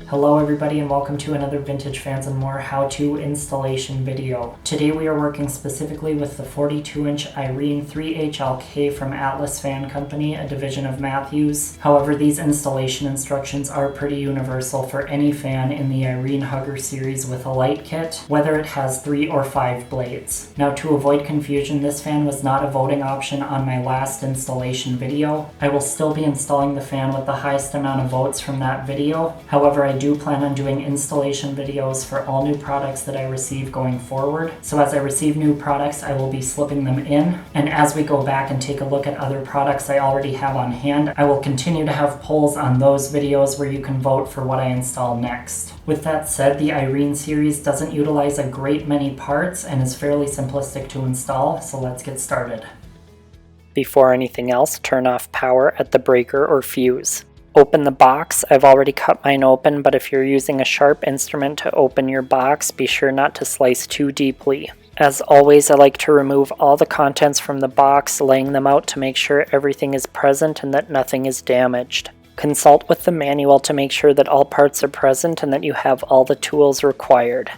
Hello everybody and welcome to another Vintage Fans and More how-to installation video. Today we are working specifically with the 42-inch Irene-3HLK from Atlas Fan Company, a division of Matthews. However, these installation instructions are pretty universal for any fan in the Irene Hugger series with a light kit, whether it has 3 or 5 blades. Now, to avoid confusion, this fan was not a voting option on my last installation video. I will still be installing the fan with the highest amount of votes from that video. However, I do plan on doing installation videos for all new products that I receive going forward. So as I receive new products, I will be slipping them in. And as we go back and take a look at other products I already have on hand, I will continue to have polls on those videos where you can vote for what I install next. With that said, the Irene series doesn't utilize a great many parts and is fairly simplistic to install, so let's get started. Before anything else, turn off power at the breaker or fuse. Open the box. I've already cut mine open, but if you're using a sharp instrument to open your box, be sure not to slice too deeply. As always, I like to remove all the contents from the box, laying them out to make sure everything is present and that nothing is damaged. Consult with the manual to make sure that all parts are present and that you have all the tools required.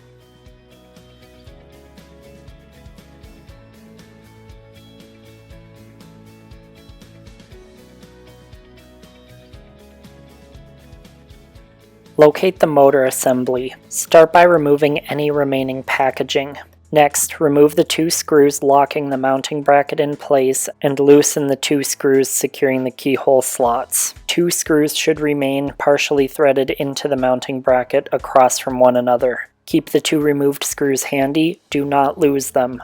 Locate the motor assembly. Start by removing any remaining packaging. Next, remove the 2 screws locking the mounting bracket in place and loosen the 2 screws securing the keyhole slots. 2 screws should remain partially threaded into the mounting bracket across from one another. Keep the 2 removed screws handy, do not lose them.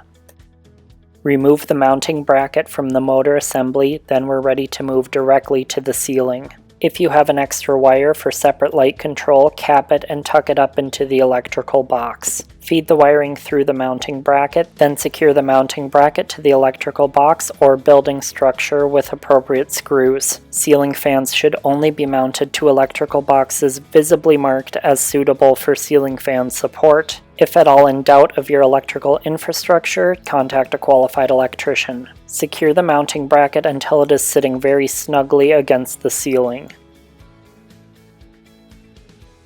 Remove the mounting bracket from the motor assembly, then we're ready to move directly to the ceiling. If you have an extra wire for separate light control, cap it and tuck it up into the electrical box. Feed the wiring through the mounting bracket, then secure the mounting bracket to the electrical box or building structure with appropriate screws. Ceiling fans should only be mounted to electrical boxes visibly marked as suitable for ceiling fan support. If at all in doubt of your electrical infrastructure, contact a qualified electrician. Secure the mounting bracket until it is sitting very snugly against the ceiling.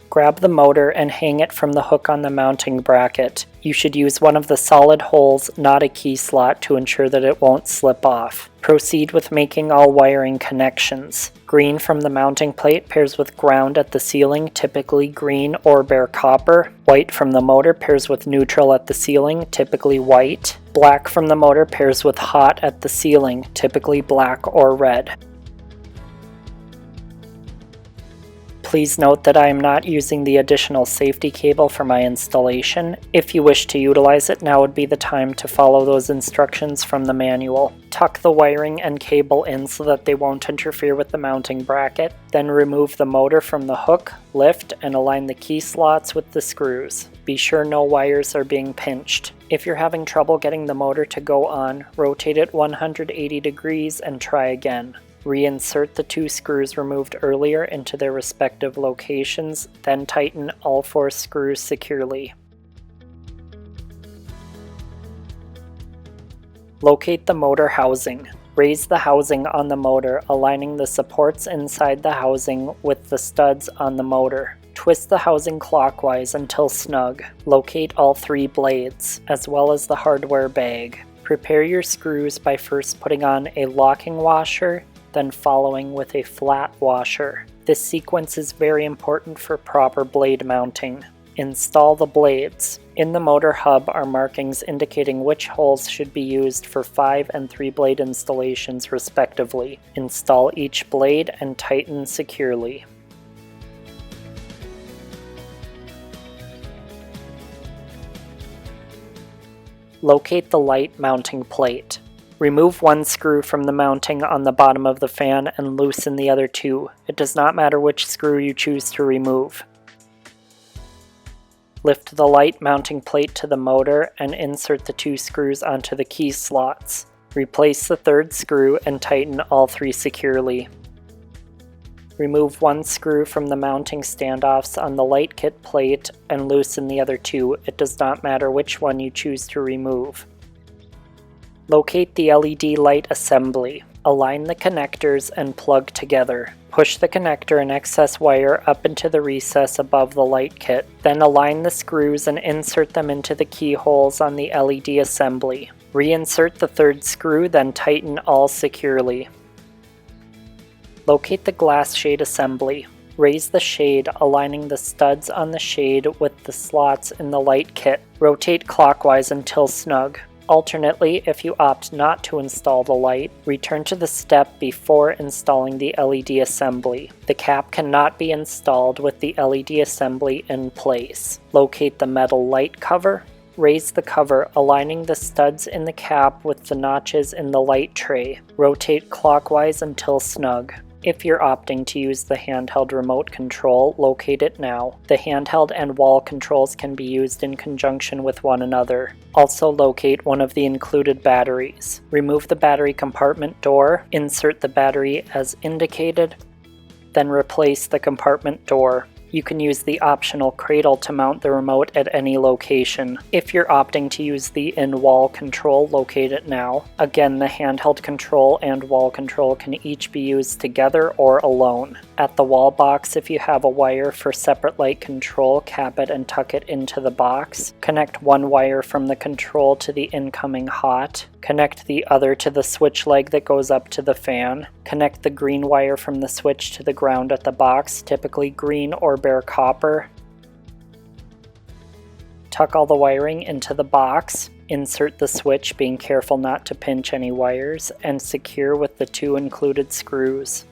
Grab the motor and hang it from the hook on the mounting bracket. You should use one of the solid holes, not a key slot, to ensure that it won't slip off. Proceed with making all wiring connections. Green from the mounting plate pairs with ground at the ceiling, typically green or bare copper. White from the motor pairs with neutral at the ceiling, typically white. Black from the motor pairs with hot at the ceiling, typically black or red. Please note that I am not using the additional safety cable for my installation. If you wish to utilize it, now would be the time to follow those instructions from the manual. Tuck the wiring and cable in so that they won't interfere with the mounting bracket. Then remove the motor from the hook, lift, and align the key slots with the screws. Be sure no wires are being pinched. If you're having trouble getting the motor to go on, rotate it 180 degrees and try again. Reinsert the 2 screws removed earlier into their respective locations, then tighten all 4 screws securely. Locate the motor housing. Raise the housing on the motor, aligning the supports inside the housing with the studs on the motor. Twist the housing clockwise until snug. Locate all 3 blades, as well as the hardware bag. Prepare your screws by first putting on a locking washer, then following with a flat washer. This sequence is very important for proper blade mounting. Install the blades. In the motor hub are markings indicating which holes should be used for 5 and 3 blade installations respectively. Install each blade and tighten securely. Locate the light mounting plate. Remove 1 screw from the mounting on the bottom of the fan and loosen the other 2. It does not matter which screw you choose to remove. Lift the light mounting plate to the motor and insert the 2 screws onto the key slots. Replace the 3rd screw and tighten all 3 securely. Remove 1 screw from the mounting standoffs on the light kit plate and loosen the other 2. It does not matter which one you choose to remove. Locate the LED light assembly. Align the connectors and plug together. Push the connector and excess wire up into the recess above the light kit. Then align the screws and insert them into the keyholes on the LED assembly. Reinsert the third screw, then tighten all securely. Locate the glass shade assembly. Raise the shade, aligning the studs on the shade with the slots in the light kit. Rotate clockwise until snug. Alternately, if you opt not to install the light, return to the step before installing the LED assembly. The cap cannot be installed with the LED assembly in place. Locate the metal light cover. Raise the cover, aligning the studs in the cap with the notches in the light tray. Rotate clockwise until snug. If you're opting to use the handheld remote control, locate it now. The handheld and wall controls can be used in conjunction with one another. Also locate one of the included batteries. Remove the battery compartment door, insert the battery as indicated, then replace the compartment door. You can use the optional cradle to mount the remote at any location. If you're opting to use the in-wall control, locate it now. Again, the handheld control and wall control can each be used together or alone. At the wall box, if you have a wire for separate light control, cap it and tuck it into the box. Connect one wire from the control to the incoming hot. Connect the other to the switch leg that goes up to the fan. Connect the green wire from the switch to the ground at the box, typically green or bare copper. Tuck all the wiring into the box. Insert the switch, being careful not to pinch any wires, and secure with the 2 included screws.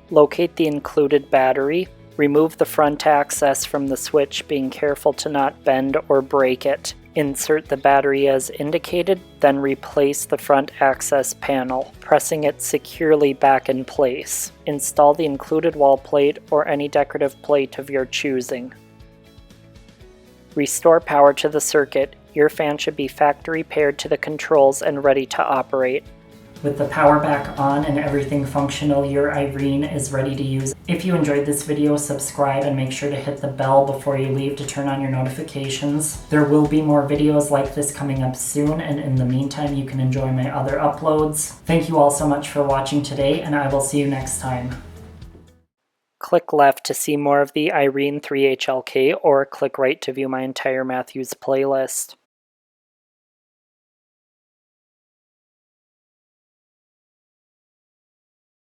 Locate the included battery. Remove the front access from the switch, being careful to not bend or break it. Insert the battery as indicated, then replace the front access panel, pressing it securely back in place. Install the included wall plate or any decorative plate of your choosing. Restore power to the circuit. Your fan should be factory paired to the controls and ready to operate. With the power back on and everything functional, your Irene is ready to use. If you enjoyed this video, subscribe and make sure to hit the bell before you leave to turn on your notifications. There will be more videos like this coming up soon, and in the meantime, you can enjoy my other uploads. Thank you all so much for watching today, and I will see you next time. Click left to see more of the Irene-3HLK, or click right to view my entire Matthews playlist.